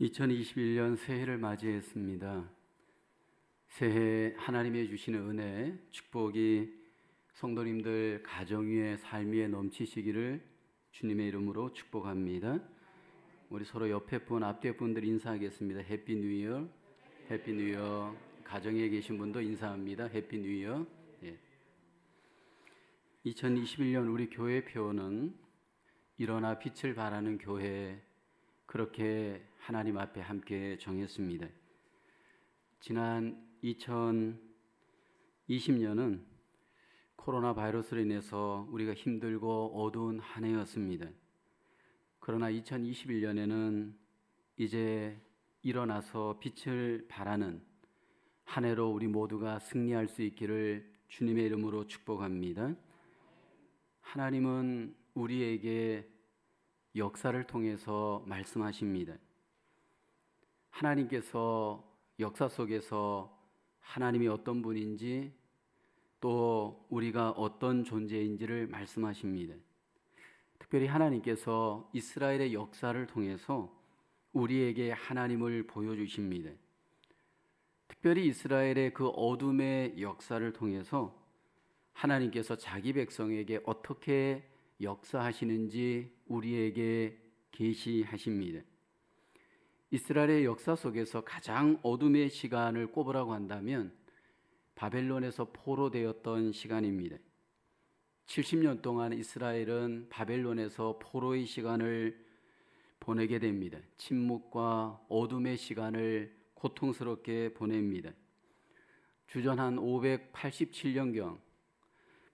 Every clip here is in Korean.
2021년 새해를 맞이했습니다. 새해 하나님의 주시는 은혜, 축복이 성도님들 가정 위에 삶 위에 넘치시기를 주님의 이름으로 축복합니다. 우리 서로 옆에 분, 앞뒤 분들 인사하겠습니다. 해피 뉴 이어, 해피 뉴 이어. 가정에 계신 분도 인사합니다. 해피 뉴 이어. 2021년 우리 교회 표어는 일어나 빛을 발하는 교회, 그렇게 하나님 앞에 함께 정했습니다. 지난 2020년은 코로나 바이러스로 인해서 우리가 힘들고 어두운 한 해였습니다. 그러나 2021년에는 이제 일어나서 빛을 발하는 한 해로 우리 모두가 승리할 수 있기를 주님의 이름으로 축복합니다. 하나님은 우리에게 역사를 통해서 말씀하십니다. 하나님께서 역사 속에서 하나님이 어떤 분인지 또 우리가 어떤 존재인지를 말씀하십니다. 특별히 하나님께서 이스라엘의 역사를 통해서 우리에게 하나님을 보여주십니다. 특별히 이스라엘의 그 어둠의 역사를 통해서 하나님께서 자기 백성에게 어떻게 역사하시는지 우리에게 계시하십니다. 이스라엘의 역사 속에서 가장 어둠의 시간을 꼽으라고 한다면 바벨론에서 포로되었던 시간입니다. 70년 동안 이스라엘은 바벨론에서 포로의 시간을 보내게 됩니다. 침묵과 어둠의 시간을 고통스럽게 보냅니다. 주전 한 587년경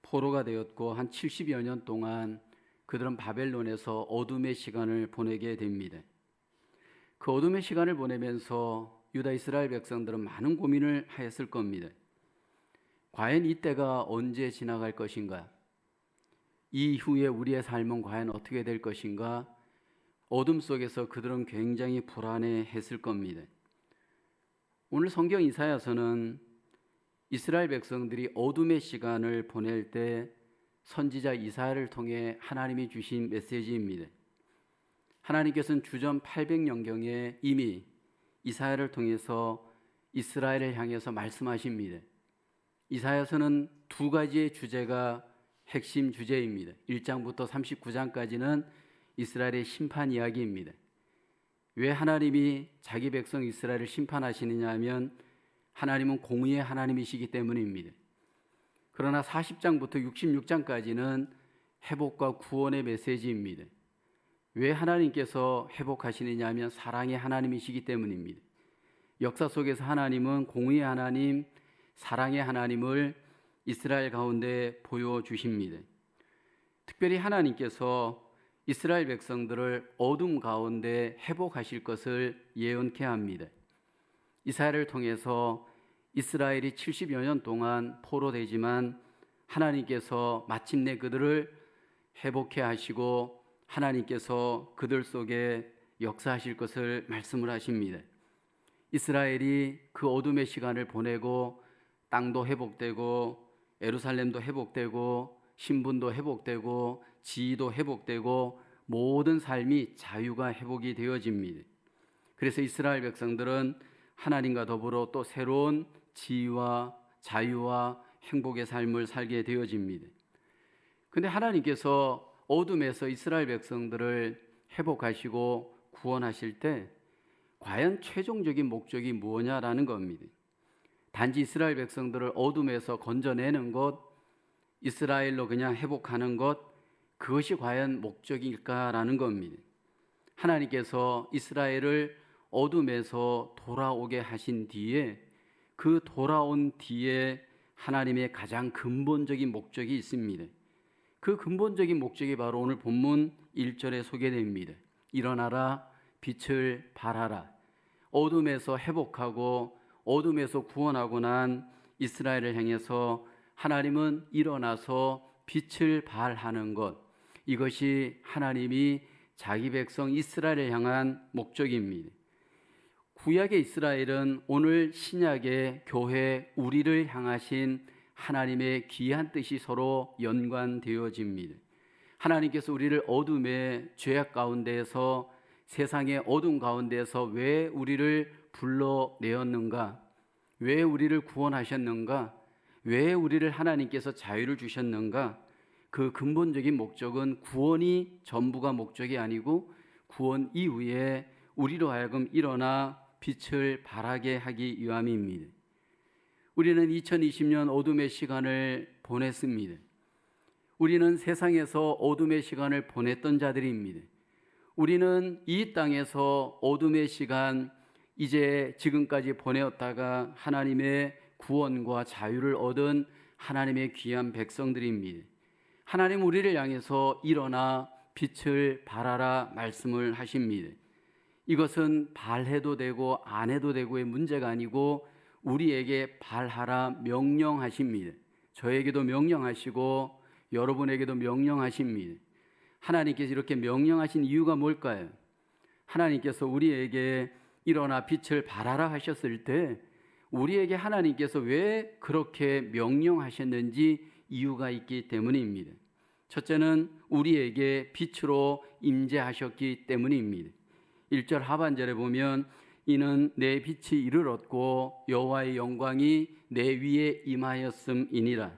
포로가 되었고 한 70여 년 동안 그들은 바벨론에서 어둠의 시간을 보내게 됩니다. 그 어둠의 시간을 보내면서 유다 이스라엘 백성들은 많은 고민을 하였을 겁니다. 과연 이때가 언제 지나갈 것인가? 이후에 우리의 삶은 과연 어떻게 될 것인가? 어둠 속에서 그들은 굉장히 불안해했을 겁니다. 오늘 성경 이사야서는 이스라엘 백성들이 어둠의 시간을 보낼 때 선지자 이사야를 통해 하나님이 주신 메시지입니다. 하나님께서는 주전 800년경에 이미 이사야를 통해서 이스라엘을 향해서 말씀하십니다. 이사야서는 두 가지의 주제가 핵심 주제입니다. 1장부터 39장까지는 이스라엘의 심판 이야기입니다. 왜 하나님이 자기 백성 이스라엘을 심판하시느냐 하면 하나님은 공의의 하나님이시기 때문입니다. 그러나 40장부터 66장까지는 회복과 구원의 메시지입니다. 왜 하나님께서 회복하시느냐 하면 사랑의 하나님이시기 때문입니다. 역사 속에서 하나님은 공의의 하나님, 사랑의 하나님을 이스라엘 가운데 보여주십니다. 특별히 하나님께서 이스라엘 백성들을 어둠 가운데 회복하실 것을 예언케 합니다. 이사야를 통해서 이스라엘이 70여 년 동안 포로되지만 하나님께서 마침내 그들을 회복해 하시고 하나님께서 그들 속에 역사하실 것을 말씀을 하십니다. 이스라엘이 그 어둠의 시간을 보내고 땅도 회복되고 예루살렘도 회복되고 신분도 회복되고 지위도 회복되고 모든 삶이 자유가 회복이 되어집니다. 그래서 이스라엘 백성들은 하나님과 더불어 또 새로운 지위와 자유와 행복의 삶을 살게 되어집니다. 그런데 하나님께서 어둠에서 이스라엘 백성들을 회복하시고 구원하실 때 과연 최종적인 목적이 무엇냐라는 겁니다. 단지 이스라엘 백성들을 어둠에서 건져내는 것, 이스라엘로 그냥 회복하는 것, 그것이 과연 목적일까라는 겁니다. 하나님께서 이스라엘을 어둠에서 돌아오게 하신 뒤에 그 돌아온 뒤에 하나님의 가장 근본적인 목적이 있습니다. 그 근본적인 목적이 바로 오늘 본문 1절에 소개됩니다. 일어나라, 빛을 발하라. 어둠에서 회복하고 어둠에서 구원하고 난 이스라엘을 향해서 하나님은 일어나서 빛을 발하는 것, 이것이 하나님이 자기 백성 이스라엘을 향한 목적입니다. 구약의 이스라엘은 오늘 신약의 교회 우리를 향하신 하나님의 귀한 뜻이 서로 연관되어집니다. 하나님께서 우리를 어둠의 죄악 가운데에서 세상의 어둠 가운데서 왜 우리를 불러내었는가? 왜 우리를 구원하셨는가? 왜 우리를 하나님께서 자유를 주셨는가? 그 근본적인 목적은 구원이 전부가 목적이 아니고 구원 이후에 우리로 하여금 일어나 빛을 발하게 하기 위함입니다. 우리는 2020년 어둠의 시간을 보냈습니다. 우리는 세상에서 어둠의 시간을 보냈던 자들입니다. 우리는 이 땅에서 어둠의 시간 이제 지금까지 보내었다가 하나님의 구원과 자유를 얻은 하나님의 귀한 백성들입니다. 하나님 우리를 향해서 일어나 빛을 발하라 말씀을 하십니다. 이것은 발해도 되고 안 해도 되고의 문제가 아니고 우리에게 발하라 명령하십니다. 저에게도 명령하시고 여러분에게도 명령하십니다. 하나님께서 이렇게 명령하신 이유가 뭘까요? 하나님께서 우리에게 일어나 빛을 발하라 하셨을 때 우리에게 하나님께서 왜 그렇게 명령하셨는지 이유가 있기 때문입니다. 첫째는 우리에게 빛으로 임재하셨기 때문입니다. 1절 하반절에 보면 이는 내 빛이 이를 얻고 여호와의 영광이 내 위에 임하였음이니라.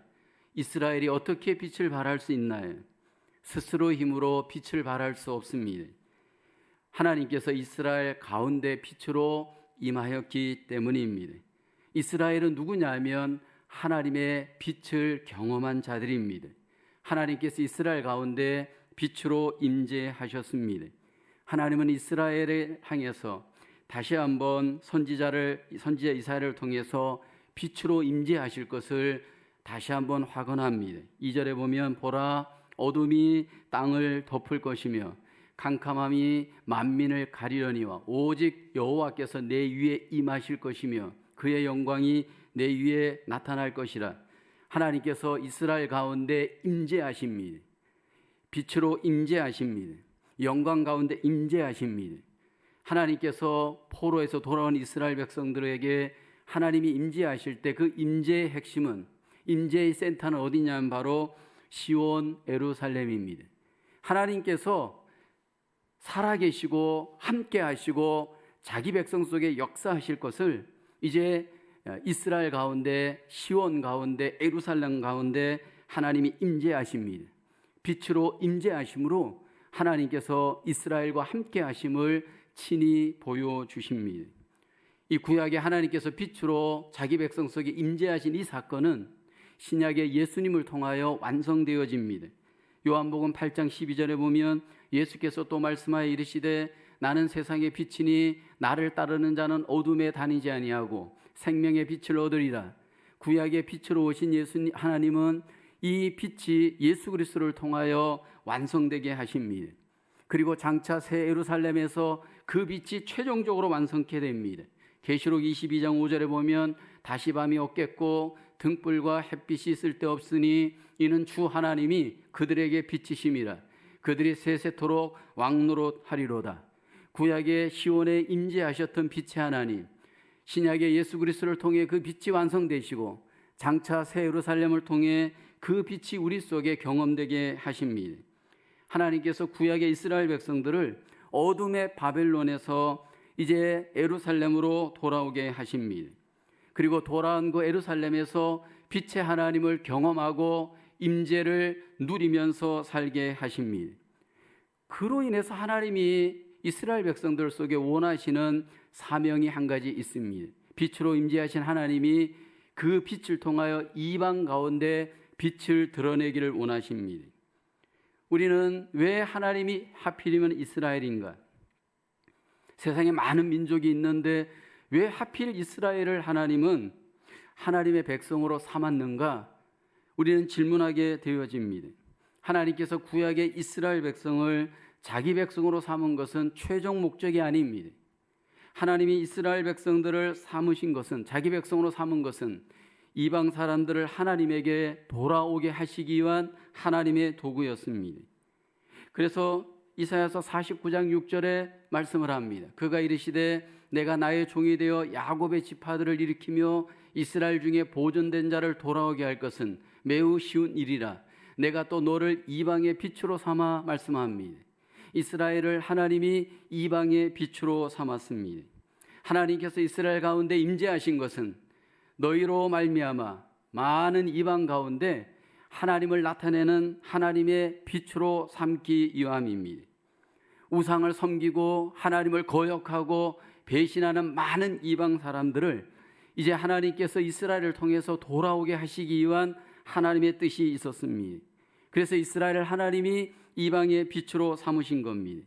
이스라엘이 어떻게 빛을 발할 수 있나요? 스스로 힘으로 빛을 발할 수 없습니다. 하나님께서 이스라엘 가운데 빛으로 임하였기 때문입니다. 이스라엘은 누구냐면 하나님의 빛을 경험한 자들입니다. 하나님께서 이스라엘 가운데 빛으로 임재하셨습니다. 하나님은 이스라엘을 향해서 다시 한번 선지자 이사야를 통해서 빛으로 임재하실 것을 다시 한번 확언합니다. 2절에 보면 보라 어둠이 땅을 덮을 것이며 캄캄함이 만민을 가리려니와 오직 여호와께서 내 위에 임하실 것이며 그의 영광이 내 위에 나타날 것이라. 하나님께서 이스라엘 가운데 임재하십니다. 빛으로 임재하십니다. 영광 가운데 임재하십니다. 하나님께서 포로에서 돌아온 이스라엘 백성들에게 하나님이 임재하실 때 그 임재의 핵심은 임재의 센터는 어디냐면 바로 시온 예루살렘입니다. 하나님께서 살아계시고 함께 하시고 자기 백성 속에 역사하실 것을 이제 이스라엘 가운데 시온 가운데 예루살렘 가운데 하나님이 임재하십니다. 빛으로 임재하심으로 하나님께서 이스라엘과 함께 하심을 친히 보여주십니다. 이 구약에 하나님께서 빛으로 자기 백성 속에 임재하신 이 사건은 신약의 예수님을 통하여 완성되어집니다. 요한복음 8장 12절에 보면 예수께서 또 말씀하여 이르시되 나는 세상의 빛이니 나를 따르는 자는 어둠에 다니지 아니하고 생명의 빛을 얻으리라. 구약의 빛으로 오신 예수님 하나님은 이 빛이 예수 그리스도를 통하여 완성되게 하십니다. 그리고 장차 새 예루살렘에서 그 빛이 최종적으로 완성케 됩니다. 계시록 22장 5절에 보면 다시 밤이 없겠고 등불과 햇빛이 쓸데없으니 이는 주 하나님이 그들에게 빛이심이라. 그들이 세세토록 왕노릇하리로다. 구약의 시온에 임재하셨던 빛의 하나님, 신약의 예수 그리스도를 통해 그 빛이 완성되시고 장차 새 예루살렘을 통해 그 빛이 우리 속에 경험되게 하십니다. 하나님께서 구약의 이스라엘 백성들을 어둠의 바벨론에서 이제 예루살렘으로 돌아오게 하십니다. 그리고 돌아온 그 예루살렘에서 빛의 하나님을 경험하고 임재를 누리면서 살게 하십니다. 그로 인해서 하나님이 이스라엘 백성들 속에 원하시는 사명이 한 가지 있습니다. 빛으로 임재하신 하나님이 그 빛을 통하여 이방 가운데 빛을 드러내기를 원하십니다. 우리는 왜 하나님이 하필이면 이스라엘인가? 세상에 많은 민족이 있는데 왜 하필 이스라엘을 하나님은 하나님의 백성으로 삼았는가? 우리는 질문하게 되어집니다. 하나님께서 구약의 이스라엘 백성을 자기 백성으로 삼은 것은 최종 목적이 아닙니다. 하나님이 이스라엘 백성들을 삼으신 것은, 자기 백성으로 삼은 것은 이방 사람들을 하나님에게 돌아오게 하시기 위한 하나님의 도구였습니다. 그래서 이사야서 49장 6절에 말씀을 합니다. 그가 이르시되 내가 나의 종이 되어 야곱의 지파들을 일으키며 이스라엘 중에 보존된 자를 돌아오게 할 것은 매우 쉬운 일이라. 내가 또 너를 이방의 빛으로 삼아 말씀합니다. 이스라엘을 하나님이 이방의 빛으로 삼았습니다. 하나님께서 이스라엘 가운데 임재하신 것은 너희로 말미암아 많은 이방 가운데 하나님을 나타내는 하나님의 빛으로 삼기 위함입니다. 우상을 섬기고 하나님을 거역하고 배신하는 많은 이방 사람들을 이제 하나님께서 이스라엘을 통해서 돌아오게 하시기 위한 하나님의 뜻이 있었습니다. 그래서 이스라엘을 하나님이 이방의 빛으로 삼으신 겁니다.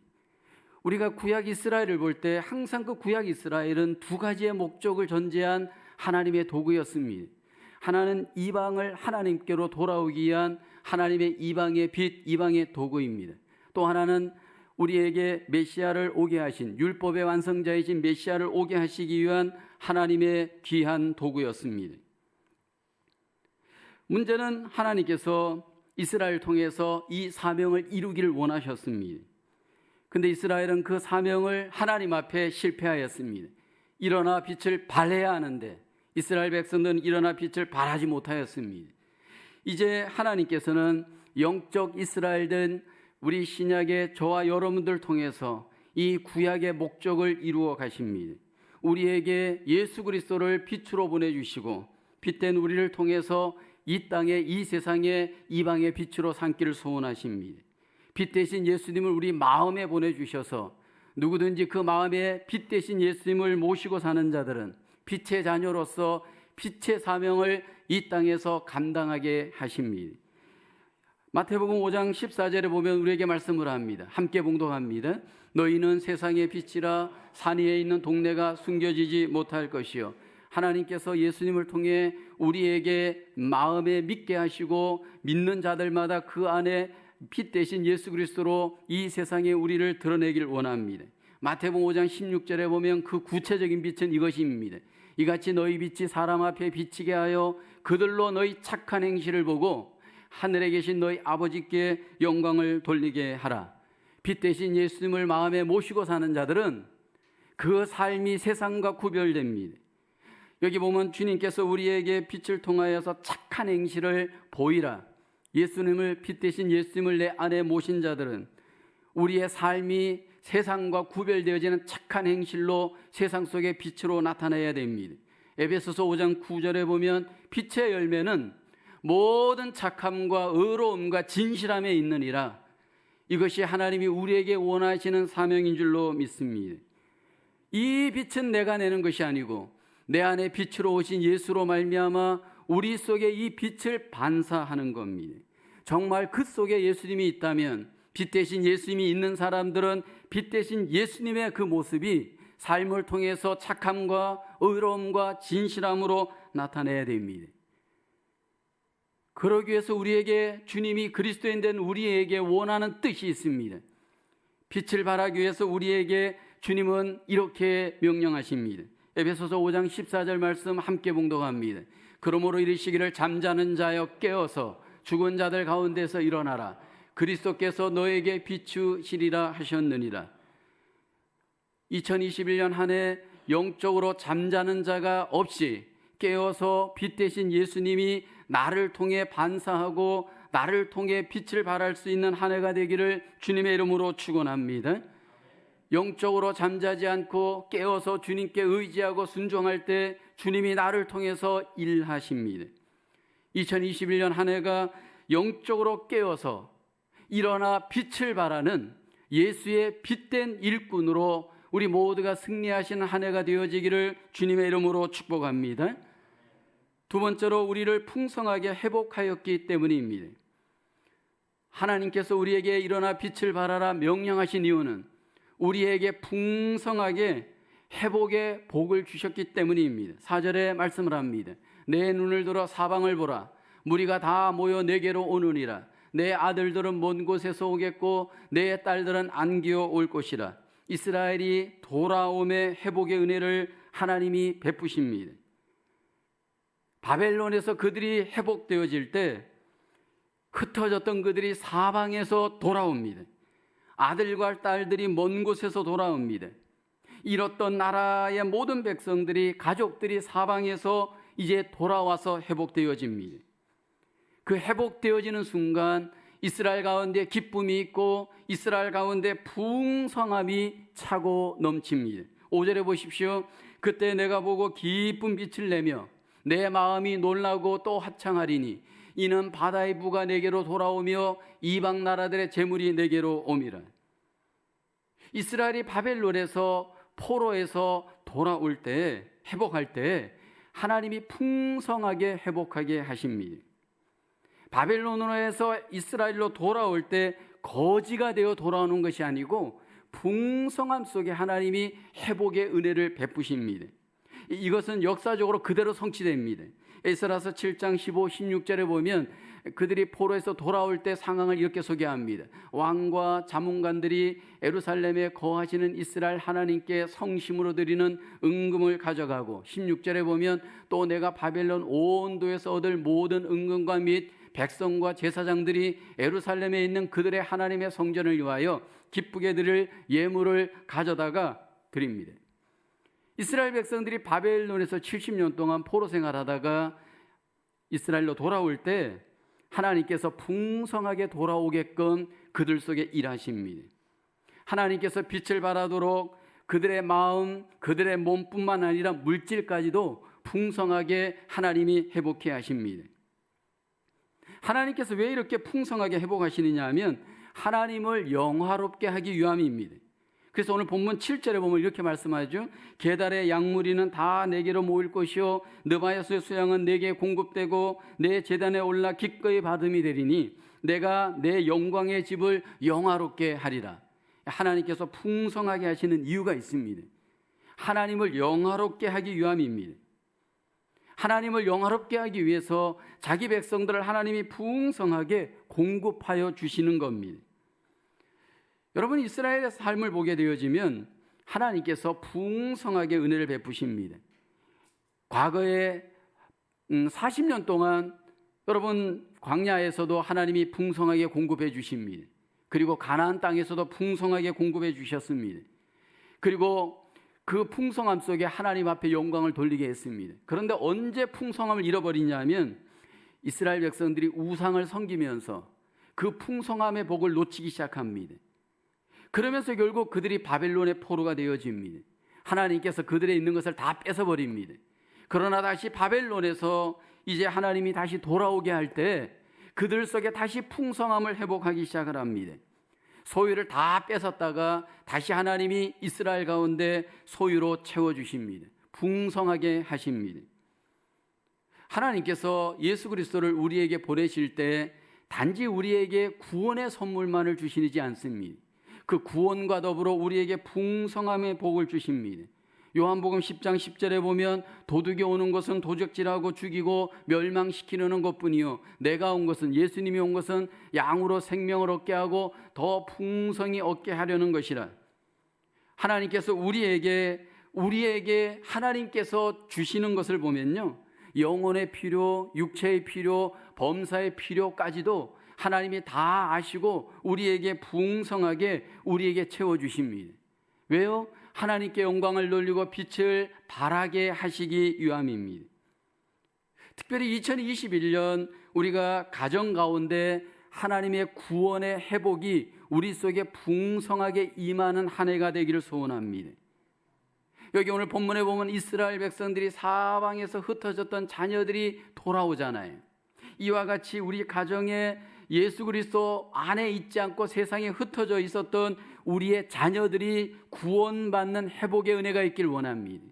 우리가 구약 이스라엘을 볼 때 항상 그 구약 이스라엘은 두 가지의 목적을 전제한 하나님의 도구였습니다. 하나는 이방을 하나님께로 돌아오기 위한 하나님의 이방의 빛, 이방의 도구입니다. 또 하나는 우리에게 메시아를 오게 하신, 율법의 완성자이신 메시아를 오게 하시기 위한 하나님의 귀한 도구였습니다. 문제는 하나님께서 이스라엘을 통해서 이 사명을 이루기를 원하셨습니다. 근데 이스라엘은 그 사명을 하나님 앞에 실패하였습니다. 일어나 빛을 발해야 하는데 이스라엘 백성들은 일어나 빛을 발하지 못하였습니다. 이제 하나님께서는 영적 이스라엘된 우리 신약의 저와 여러분들 통해서 이 구약의 목적을 이루어 가십니다. 우리에게 예수 그리스도를 빛으로 보내주시고 빛된 우리를 통해서 이 땅에 이 세상에 이방의 빛으로 삼기를 소원하십니다. 빛 대신 예수님을 우리 마음에 보내주셔서 누구든지 그 마음에 빛 대신 예수님을 모시고 사는 자들은 빛의 자녀로서 빛의 사명을 이 땅에서 감당하게 하십니다. 마태복음 5장 14절에 보면 우리에게 말씀을 합니다. 함께 봉독합니다. 너희는 세상의 빛이라 산 위에 있는 동네가 숨겨지지 못할 것이요 하나님께서 예수님을 통해 우리에게 마음에 믿게 하시고 믿는 자들마다 그 안에 빛 대신 예수 그리스도로 이 세상에 우리를 드러내길 원합니다. 마태복음 5장 16절에 보면 그 구체적인 빛은 이것입니다. 이같이 너희 빛이 사람 앞에 비치게 하여 그들로 너희 착한 행실을 보고 하늘에 계신 너희 아버지께 영광을 돌리게 하라. 빛 대신 예수님을 마음에 모시고 사는 자들은 그 삶이 세상과 구별됩니다. 여기 보면 주님께서 우리에게 빛을 통하여서 착한 행실을 보이라. 예수님을 빛 대신 예수님을 내 안에 모신 자들은 우리의 삶이 세상과 구별되어지는 착한 행실로 세상 속의 빛으로 나타나야 됩니다. 에베소서 5장 9절에 보면 빛의 열매는 모든 착함과 의로움과 진실함에 있느니라. 이것이 하나님이 우리에게 원하시는 사명인 줄로 믿습니다. 이 빛은 내가 내는 것이 아니고 내 안에 빛으로 오신 예수로 말미암아 우리 속에 이 빛을 반사하는 겁니다. 정말 그 속에 예수님이 있다면 빛 대신 예수님이 있는 사람들은 빛 대신 예수님의 그 모습이 삶을 통해서 착함과 의로움과 진실함으로 나타내야 됩니다. 그러기 위해서 우리에게 주님이 그리스도인 된 우리에게 원하는 뜻이 있습니다. 빛을 발하기 위해서 우리에게 주님은 이렇게 명령하십니다. 에베소서 5장 14절 말씀 함께 봉독합니다. 그러므로 이르시기를 잠자는 자여 깨어서 죽은 자들 가운데서 일어나라. 그리스도께서 너에게 비추시리라 하셨느니라. 2021년 한 해 영적으로 잠자는 자가 없이 깨어서 빛 대신 예수님이 나를 통해 반사하고 나를 통해 빛을 발할 수 있는 한 해가 되기를 주님의 이름으로 축원합니다. 영적으로 잠자지 않고 깨어서 주님께 의지하고 순종할 때 주님이 나를 통해서 일하십니다. 2021년 한 해가 영적으로 깨어서 일어나 빛을 발하는 예수의 빛된 일꾼으로 우리 모두가 승리하시는 한 해가 되어지기를 주님의 이름으로 축복합니다. 두 번째로 우리를 풍성하게 회복하였기 때문입니다. 하나님께서 우리에게 일어나 빛을 발하라 명령하신 이유는 우리에게 풍성하게 회복의 복을 주셨기 때문입니다. 4절에 말씀을 합니다. 내 눈을 들어 사방을 보라. 무리가 다 모여 내게로 오느니라. 내 아들들은 먼 곳에서 오겠고 내 딸들은 안기어 올 것이라. 이스라엘이 돌아옴의 회복의 은혜를 하나님이 베푸십니다. 바벨론에서 그들이 회복되어질 때 흩어졌던 그들이 사방에서 돌아옵니다. 아들과 딸들이 먼 곳에서 돌아옵니다. 잃었던 나라의 모든 백성들이, 가족들이 사방에서 이제 돌아와서 회복되어집니다. 그 회복되어지는 순간 이스라엘 가운데 기쁨이 있고 이스라엘 가운데 풍성함이 차고 넘칩니다. 5절에 보십시오. 그때 내가 보고 기쁜 빛을 내며 내 마음이 놀라고 또 합창하리니 이는 바다의 부가 내게로 돌아오며 이방 나라들의 재물이 내게로 옴이라. 이스라엘이 바벨론에서 포로에서 돌아올 때, 회복할 때 하나님이 풍성하게 회복하게 하십니다. 바벨론에서 이스라엘로 돌아올 때 거지가 되어 돌아오는 것이 아니고 풍성함 속에 하나님이 회복의 은혜를 베푸십니다. 이것은 역사적으로 그대로 성취됩니다. 에스라서 7장 15, 16절에 보면 그들이 포로에서 돌아올 때 상황을 이렇게 소개합니다. 왕과 자문관들이 예루살렘에 거하시는 이스라엘 하나님께 성심으로 드리는 은금을 가져가고, 16절에 보면 또 내가 바벨론 온도에서 얻을 모든 은금과 및 백성과 제사장들이 예루살렘에 있는 그들의 하나님의 성전을 위하여 기쁘게 드릴 예물을 가져다가 드립니다. 이스라엘 백성들이 바벨론에서 70년 동안 포로 생활하다가 이스라엘로 돌아올 때 하나님께서 풍성하게 돌아오게끔 그들 속에 일하십니다. 하나님께서 빛을 발하도록 그들의 마음, 그들의 몸뿐만 아니라 물질까지도 풍성하게 하나님이 회복해 하십니다. 하나님께서 왜 이렇게 풍성하게 회복하시느냐 하면 하나님을 영화롭게 하기 위함입니다. 그래서 오늘 본문 7절에 보면 이렇게 말씀하죠. 게달의 양무리는 다 내게로 모일 것이요 느바요스의 수양은 내게 공급되고 내 제단에 올라 기꺼이 받음이 되리니 내가 내 영광의 집을 영화롭게 하리라. 하나님께서 풍성하게 하시는 이유가 있습니다. 하나님을 영화롭게 하기 위함입니다. 하나님을 영화롭게 하기 위해서 자기 백성들을 하나님이 풍성하게 공급하여 주시는 겁니다. 여러분, 이스라엘의 삶을 보게 되어지면 하나님께서 풍성하게 은혜를 베푸십니다. 과거에 40년 동안 여러분 광야에서도 하나님이 풍성하게 공급해 주십니다. 그리고 가나안 땅에서도 풍성하게 공급해 주셨습니다. 그리고 그 풍성함 속에 하나님 앞에 영광을 돌리게 했습니다. 그런데 언제 풍성함을 잃어버리냐면 이스라엘 백성들이 우상을 섬기면서 그 풍성함의 복을 놓치기 시작합니다. 그러면서 결국 그들이 바벨론의 포로가 되어집니다. 하나님께서 그들의 있는 것을 다 뺏어버립니다. 그러나 다시 바벨론에서 이제 하나님이 다시 돌아오게 할 때 그들 속에 다시 풍성함을 회복하기 시작을 합니다. 소유를 다 뺏었다가 다시 하나님이 이스라엘 가운데 소유로 채워주십니다. 풍성하게 하십니다. 하나님께서 예수 그리스도를 우리에게 보내실 때 단지 우리에게 구원의 선물만을 주시지 않습니다. 그 구원과 더불어 우리에게 풍성함의 복을 주십니다. 요한복음 10장 10절에 보면 도둑이 오는 것은 도적질하고 죽이고 멸망시키려는 것뿐이요 내가 온 것은, 예수님이 온 것은 양으로 생명을 얻게 하고 더 풍성히 얻게 하려는 것이라. 하나님께서 우리에게 하나님께서 주시는 것을 보면요, 영혼의 필요, 육체의 필요, 범사의 필요까지도 하나님이 다 아시고 우리에게 풍성하게 우리에게 채워주십니다. 왜요? 하나님께 영광을 돌리고 빛을 발하게 하시기 위함입니다. 특별히 2021년 우리가 가정 가운데 하나님의 구원의 회복이 우리 속에 풍성하게 임하는 한 해가 되기를 소원합니다. 여기 오늘 본문에 보면 이스라엘 백성들이 사방에서 흩어졌던 자녀들이 돌아오잖아요. 이와 같이 우리 가정에 예수 그리스도 안에 있지 않고 세상에 흩어져 있었던 우리의 자녀들이 구원받는 회복의 은혜가 있길 원합니다.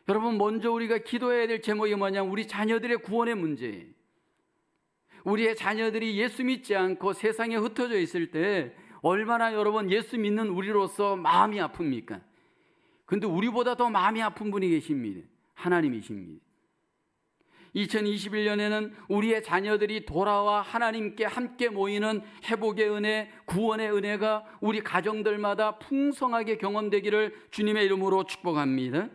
여러분, 먼저 우리가 기도해야 될 제목이 뭐냐면 우리 자녀들의 구원의 문제예요. 우리의 자녀들이 예수 믿지 않고 세상에 흩어져 있을 때 얼마나 여러분 예수 믿는 우리로서 마음이 아픕니까? 그런데 우리보다 더 마음이 아픈 분이 계십니다. 하나님이십니다. 2021년에는 우리의 자녀들이 돌아와 하나님께 함께 모이는 회복의 은혜, 구원의 은혜가 우리 가정들마다 풍성하게 경험되기를 주님의 이름으로 축복합니다.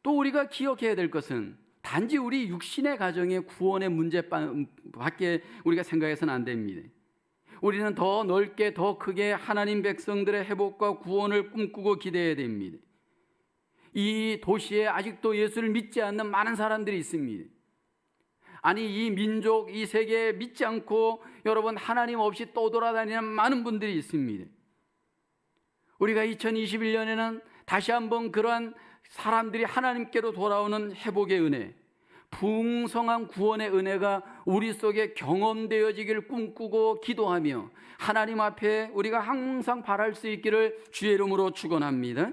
또 우리가 기억해야 될 것은 단지 우리 육신의 가정의 구원의 문제밖에 우리가 생각해서는 안 됩니다. 우리는 더 넓게 더 크게 하나님 백성들의 회복과 구원을 꿈꾸고 기대해야 됩니다. 이 도시에 아직도 예수를 믿지 않는 많은 사람들이 있습니다. 아니 이 민족, 이 세계에 믿지 않고 여러분 하나님 없이 떠돌아다니는 많은 분들이 있습니다. 우리가 2021년에는 다시 한번 그러한 사람들이 하나님께로 돌아오는 회복의 은혜, 풍성한 구원의 은혜가 우리 속에 경험되어지기를 꿈꾸고 기도하며 하나님 앞에 우리가 항상 바랄 수 있기를 주의 이름으로 축원합니다.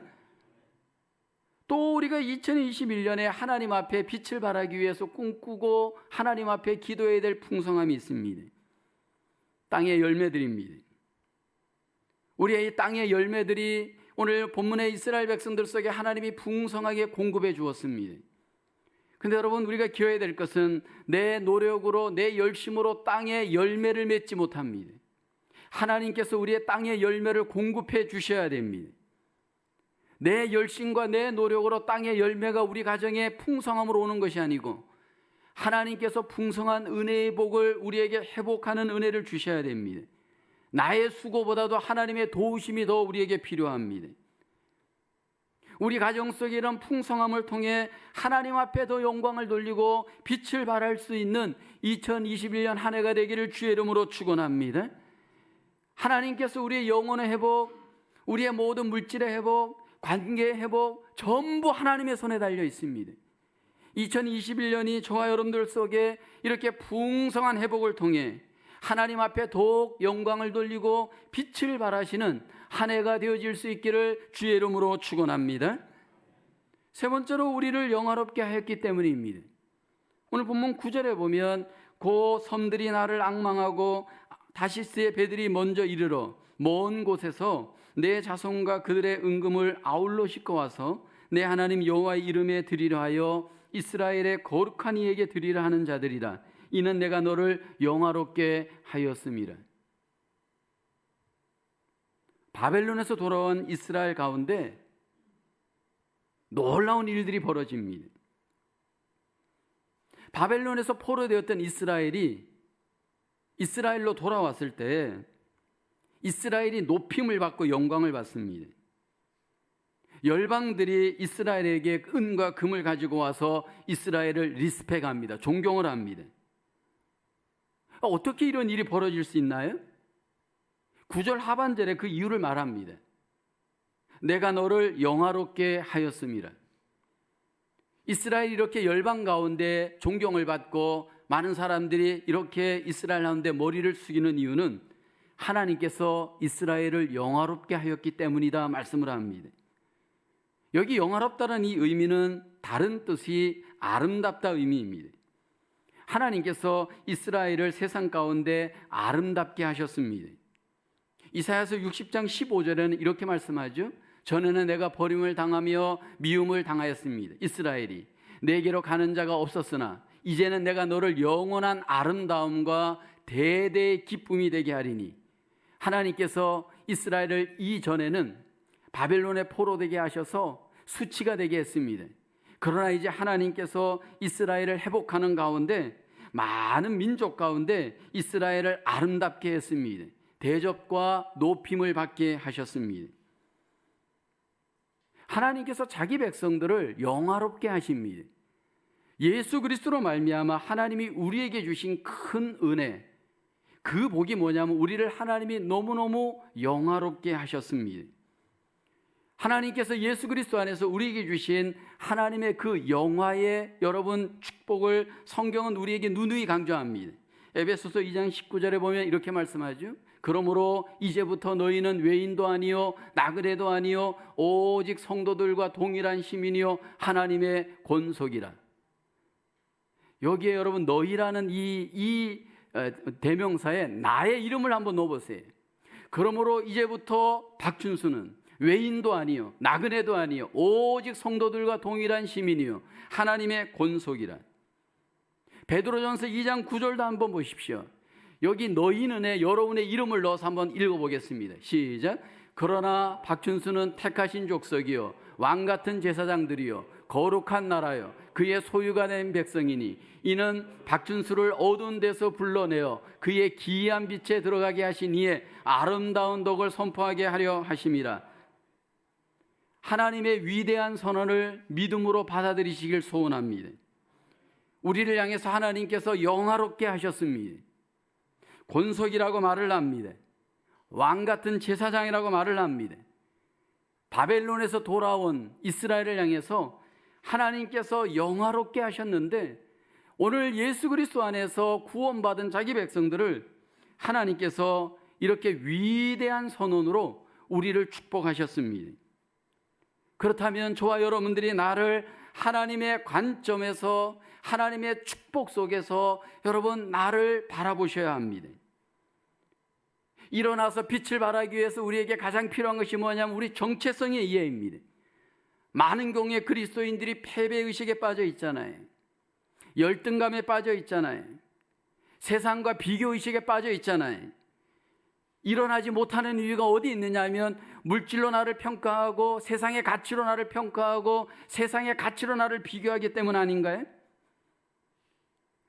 또 우리가 2021년에 하나님 앞에 빛을 발하기 위해서 꿈꾸고 하나님 앞에 기도해야 될 풍성함이 있습니다. 땅의 열매들입니다. 우리의 이 땅의 열매들이 오늘 본문의 이스라엘 백성들 속에 하나님이 풍성하게 공급해 주었습니다. 근데 여러분, 우리가 기어야 될 것은 내 노력으로, 내 열심으로 땅의 열매를 맺지 못합니다. 하나님께서 우리의 땅의 열매를 공급해 주셔야 됩니다. 내 열심과 내 노력으로 땅의 열매가 우리 가정에 풍성함으로 오는 것이 아니고 하나님께서 풍성한 은혜의 복을 우리에게 회복하는 은혜를 주셔야 됩니다. 나의 수고보다도 하나님의 도우심이 더 우리에게 필요합니다. 우리 가정 속에 이런 풍성함을 통해 하나님 앞에 더 영광을 돌리고 빛을 발할 수 있는 2021년 한 해가 되기를 주의 이름으로 축원합니다. 하나님께서 우리의 영혼의 회복, 우리의 모든 물질의 회복, 관계의 회복 전부 하나님의 손에 달려 있습니다. 2021년이 저와 여러분들 속에 이렇게 풍성한 회복을 통해 하나님 앞에 더욱 영광을 돌리고 빛을 발하시는 한 해가 되어질 수 있기를 주의 이름으로 축원합니다. 세 번째로 우리를 영화롭게 하였기 때문입니다. 오늘 본문 9절에 보면 고 섬들이 나를 앙망하고 다시스의 배들이 먼저 이르러 먼 곳에서 내 자손과 그들의 은금을 아울러 싣고와서 내 하나님 여호와의 이름에 드리려 하여 이스라엘의 거룩한 이에게 드리려 하는 자들이라. 이는 내가 너를 영화롭게 하였음이라. 바벨론에서 돌아온 이스라엘 가운데 놀라운 일들이 벌어집니다. 바벨론에서 포로되었던 이스라엘이 이스라엘로 돌아왔을 때 이스라엘이 높임을 받고 영광을 받습니다. 열방들이 이스라엘에게 은과 금을 가지고 와서 이스라엘을 리스펙합니다. 존경을 합니다. 어떻게 이런 일이 벌어질 수 있나요? 9절 하반절에 그 이유를 말합니다. 내가 너를 영화롭게 하였음이라. 이스라엘이 이렇게 열방 가운데 존경을 받고 많은 사람들이 이렇게 이스라엘 가운데 머리를 숙이는 이유는 하나님께서 이스라엘을 영화롭게 하였기 때문이다 말씀을 합니다. 여기 영화롭다는 이 의미는 다른 뜻이 아름답다 의미입니다. 하나님께서 이스라엘을 세상 가운데 아름답게 하셨습니다. 이사야서 60장 15절에는 이렇게 말씀하죠. 전에는 내가 버림을 당하며 미움을 당하였습니다. 이스라엘이 내게로 가는 자가 없었으나 이제는 내가 너를 영원한 아름다움과 대대의 기쁨이 되게 하리니. 하나님께서 이스라엘을 이전에는 바벨론의 포로되게 하셔서 수치가 되게 했습니다. 그러나 이제 하나님께서 이스라엘을 회복하는 가운데 많은 민족 가운데 이스라엘을 아름답게 했습니다. 대접과 높임을 받게 하셨습니다. 하나님께서 자기 백성들을 영화롭게 하십니다. 예수 그리스도로 말미암아 하나님이 우리에게 주신 큰 은혜, 그 복이 뭐냐면 우리를 하나님이 너무너무 영화롭게 하셨습니다. 하나님께서 예수 그리스도 안에서 우리에게 주신 하나님의 그 영화의 여러분 축복을 성경은 우리에게 누누이 강조합니다. 에베소서 2장 19절에 보면 이렇게 말씀하죠. 그러므로 이제부터 너희는 외인도 아니요 나그네도 아니요 오직 성도들과 동일한 시민이요 하나님의 권속이라. 여기에 여러분 너희라는 이 대명사에 나의 이름을 한번 넣어보세요. 그러므로 이제부터 박준수는 외인도 아니요 나그네도 아니요 오직 성도들과 동일한 시민이요 하나님의 권속이라. 베드로전서 2장 9절도 한번 보십시오. 여기 너희는에 여러분의 이름을 넣어서 한번 읽어보겠습니다. 시작. 그러나 박준수는 택하신 족속이요 왕같은 제사장들이요 거룩한 나라요 그의 소유가 된 백성이니 이는 박준수를 어두운 데서 불러내어 그의 기이한 빛에 들어가게 하신 이의 아름다운 덕을 선포하게 하려 하심이라. 하나님의 위대한 선언을 믿음으로 받아들이시길 소원합니다. 우리를 향해서 하나님께서 영화롭게 하셨습니다. 권속이라고 말을 합니다. 왕 같은 제사장이라고 말을 합니다. 바벨론에서 돌아온 이스라엘을 향해서 하나님께서 영화롭게 하셨는데, 오늘 예수 그리스도 안에서 구원받은 자기 백성들을 하나님께서 이렇게 위대한 선언으로 우리를 축복하셨습니다. 그렇다면 저와 여러분들이 나를 하나님의 관점에서, 하나님의 축복 속에서 여러분 나를 바라보셔야 합니다. 일어나서 빛을 발하기 위해서 우리에게 가장 필요한 것이 뭐냐면 우리 정체성의 이해입니다. 많은 경우에 그리스도인들이 패배의식에 빠져 있잖아요. 열등감에 빠져 있잖아요. 세상과 비교의식에 빠져 있잖아요. 일어나지 못하는 이유가 어디 있느냐 하면 물질로 나를 평가하고 세상의 가치로 나를 평가하고 세상의 가치로 나를 비교하기 때문 아닌가요?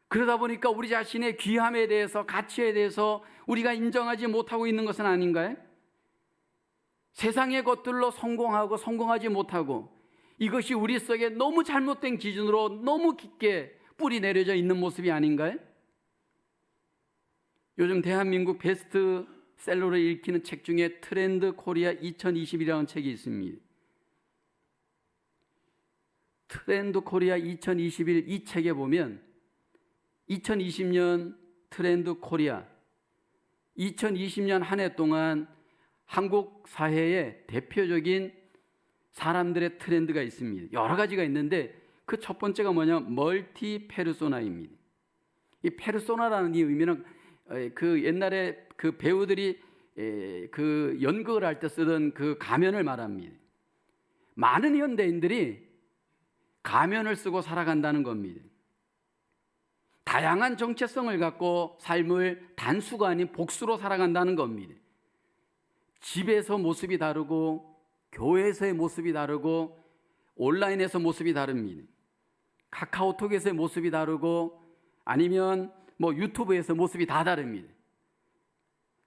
그러다 보니까 우리 자신의 귀함에 대해서, 가치에 대해서 우리가 인정하지 못하고 있는 것은 아닌가요? 세상의 것들로 성공하고 성공하지 못하고, 이것이 우리 속에 너무 잘못된 기준으로 너무 깊게 뿌리 내려져 있는 모습이 아닌가요? 요즘 대한민국 베스트셀러를 읽히는 책 중에 트렌드 코리아 2021이라는 책이 있습니다. 트렌드 코리아 2021 이 책에 보면 2020년 트렌드 코리아, 2020년 한 해 동안 한국 사회의 대표적인 사람들의 트렌드가 있습니다. 여러 가지가 있는데 그 첫 번째가 뭐냐면 멀티 페르소나입니다. 이 페르소나라는 이 의미는 그 옛날에 그 배우들이 그 연극을 할 때 쓰던 그 가면을 말합니다. 많은 현대인들이 가면을 쓰고 살아간다는 겁니다. 다양한 정체성을 갖고 삶을 단수가 아닌 복수로 살아간다는 겁니다. 집에서 모습이 다르고 교회에서의 모습이 다르고 온라인에서 모습이 다릅니다. 카카오톡에서의 모습이 다르고 아니면 유튜브에서 모습이 다 다릅니다.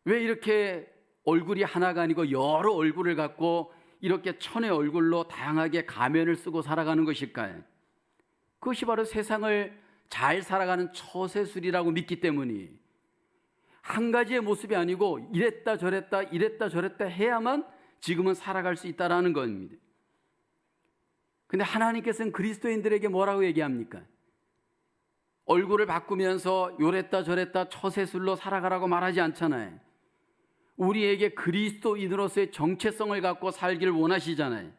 왜 이렇게 얼굴이 하나가 아니고 여러 얼굴을 갖고 이렇게 천의 얼굴로 다양하게 가면을 쓰고 살아가는 것일까요? 그것이 바로 세상을 잘 살아가는 처세술이라고 믿기 때문이, 한 가지의 모습이 아니고 이랬다 저랬다 해야만 지금은 살아갈 수 있다라는 겁니다. 근데 하나님께서는 그리스도인들에게 뭐라고 얘기합니까? 얼굴을 바꾸면서 요랬다 저랬다 처세술로 살아가라고 말하지 않잖아요. 우리에게 그리스도인으로서의 정체성을 갖고 살기를 원하시잖아요.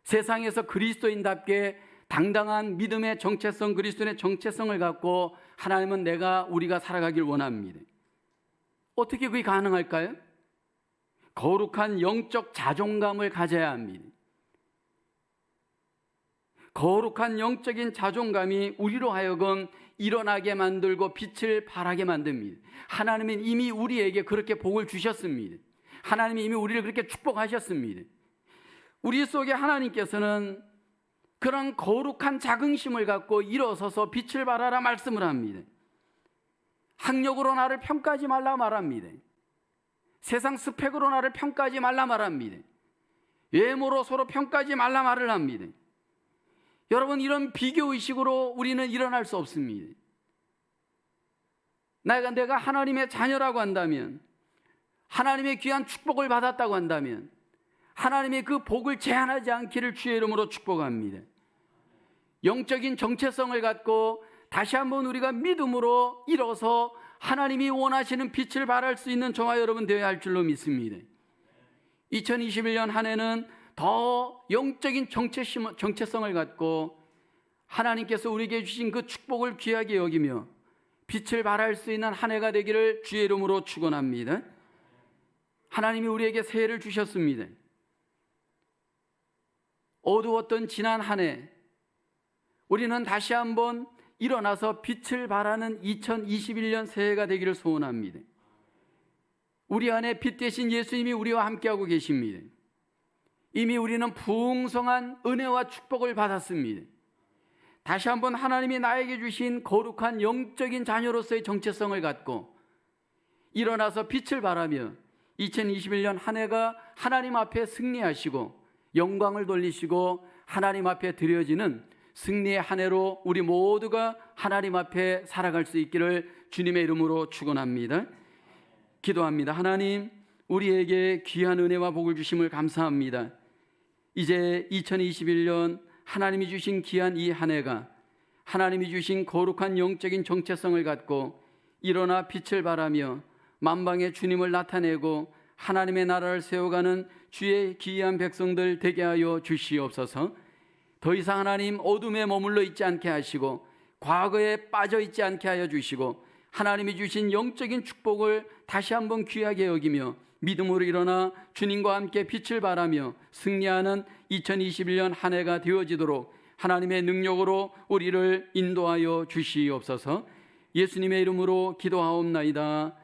세상에서 그리스도인답게 당당한 믿음의 정체성, 그리스도인의 정체성을 갖고 하나님은 우리가 살아가길 원합니다. 어떻게 그게 가능할까요? 거룩한 영적 자존감을 가져야 합니다. 거룩한 영적인 자존감이 우리로 하여금 일어나게 만들고 빛을 발하게 만듭니다. 하나님은 이미 우리에게 그렇게 복을 주셨습니다. 하나님이 이미 우리를 그렇게 축복하셨습니다. 우리 속에 하나님께서는 그런 거룩한 자긍심을 갖고 일어서서 빛을 발하라 말씀을 합니다. 학력으로 나를 평가하지 말라 말합니다. 세상 스펙으로 나를 평가하지 말라 말합니다. 외모로 서로 평가하지 말라 말을 합니다. 여러분, 이런 비교의식으로 우리는 일어날 수 없습니다. 내가 하나님의 자녀라고 한다면, 하나님의 귀한 축복을 받았다고 한다면 하나님의 그 복을 제한하지 않기를 주의 이름으로 축복합니다. 영적인 정체성을 갖고 다시 한번 우리가 믿음으로 일어서 하나님이 원하시는 빛을 발할 수 있는 저와 여러분 되어야 할 줄로 믿습니다. 2021년 한 해는 더 영적인 정체성을 갖고 하나님께서 우리에게 주신 그 축복을 귀하게 여기며 빛을 발할 수 있는 한 해가 되기를 주의 이름으로 축원합니다. 하나님이 우리에게 새해를 주셨습니다. 어두웠던 지난 한 해, 우리는 다시 한번 일어나서 빛을 발하는 2021년 새해가 되기를 소원합니다. 우리 안에 빛 대신 예수님이 우리와 함께하고 계십니다. 이미 우리는 풍성한 은혜와 축복을 받았습니다. 다시 한번 하나님이 나에게 주신 거룩한 영적인 자녀로서의 정체성을 갖고 일어나서 빛을 발하며 2021년 한 해가 하나님 앞에 승리하시고 영광을 돌리시고 하나님 앞에 드려지는 승리의 한 해로 우리 모두가 하나님 앞에 살아갈 수 있기를 주님의 이름으로 축원합니다. 기도합니다. 하나님, 우리에게 귀한 은혜와 복을 주심을 감사합니다. 이제 2021년 하나님이 주신 귀한 이 한 해가 하나님이 주신 거룩한 영적인 정체성을 갖고 일어나 빛을 발하며 만방의 주님을 나타내고 하나님의 나라를 세워가는 주의 기이한 백성들 되게 하여 주시옵소서. 더 이상 하나님 어둠에 머물러 있지 않게 하시고 과거에 빠져 있지 않게 하여 주시고 하나님이 주신 영적인 축복을 다시 한번 귀하게 여기며 믿음으로 일어나 주님과 함께 빛을 발하며 승리하는 2021년 한 해가 되어지도록 하나님의 능력으로 우리를 인도하여 주시옵소서. 예수님의 이름으로 기도하옵나이다.